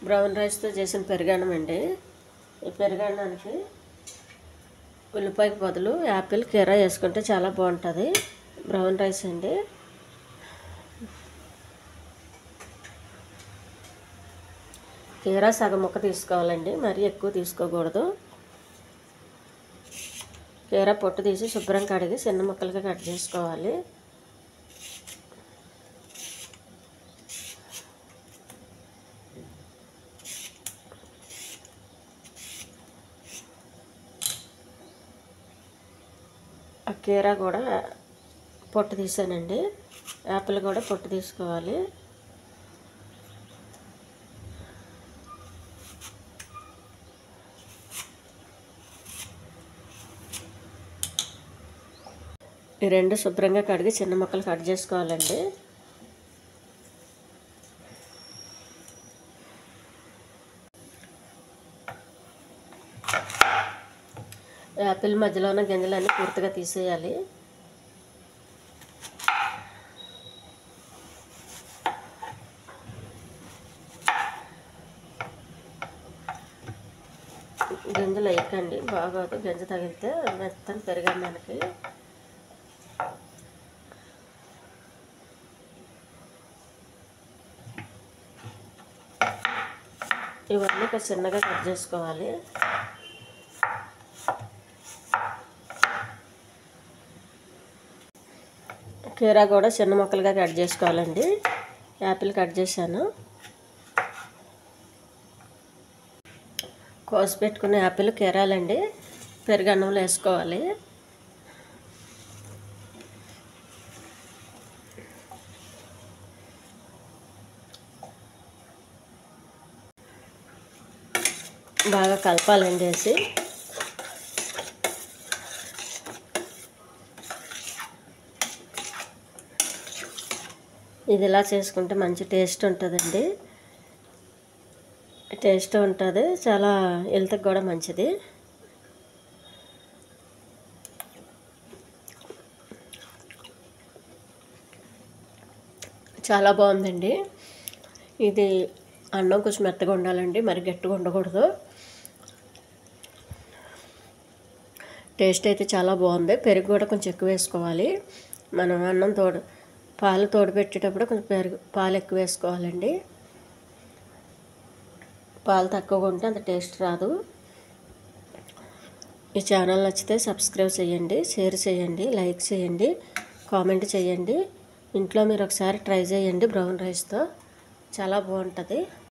Brown రైస్తో చేసిన పెరుగన్నం అండి. ఈ పెరుగన్నానికి ఉల్లిపాయకి బదులు యాపిల్ కీరా వేసుకుంటే చాలా బాగుంటుంది. బ్రౌన్ రైస్ అండి. కీరా సగం ముక్క తీసుకోవాలండి, మరీ ఎక్కువ తీసుకోకూడదు. కీరా పొట్టు తీసి శుభ్రం కడిగి చిన్న ముక్కలుగా కట్ చేసుకోవాలి. ఆ కీరా కూడా పొట్టు తీసానండి. యాపిల్ కూడా పొట్టు తీసుకోవాలి. ఈ రెండు శుభ్రంగా కడిగి చిన్న ముక్కలు కట్ చేసుకోవాలండి. యాపిల్ మధ్యలో ఉన్న గింజలన్నీ పూర్తిగా తీసేయాలి. గింజలు వేయకండి, బాగోదు. గింజ తగిలితే మెత్తని పెరుగన్నానికి. ఇవన్నీ కొంచెం చిన్నగా కట్ చేసుకోవాలి. కీరా కూడా చిన్న ముక్కలుగా కట్ చేసుకోవాలండి. యాపిల్ కట్ చేశాను. కోసి పెట్టుకున్న యాపిల్ కీరాలండి పెరుగన్నంలో వేసుకోవాలి. బాగా కలపాలండి. వేసి ఇది ఇలా చేసుకుంటే మంచి టేస్ట్ ఉంటుందండి. టేస్ట్ ఉంటుంది, చాలా హెల్త్కి కూడా మంచిది. చాలా బాగుందండి. ఇది అన్నం కొంచెం మెత్తగా ఉండాలండి, మరి గట్టిగా ఉండకూడదు. టేస్ట్ అయితే చాలా బాగుంది. పెరుగు కూడా కొంచెం ఎక్కువ వేసుకోవాలి. మనం అన్నం పాలు తోడుపెట్టేటప్పుడు కొంచెం పాలు ఎక్కువ వేసుకోవాలండి. పాలు తక్కువగా ఉంటే అంత టేస్ట్ రాదు. ఈ ఛానల్ నచ్చితే సబ్స్క్రైబ్ చేయండి, షేర్ చేయండి, లైక్ చేయండి, కామెంట్ చేయండి. ఇంట్లో మీరు ఒకసారి ట్రై చేయండి బ్రౌన్ రైస్తో, చాలా బాగుంటుంది.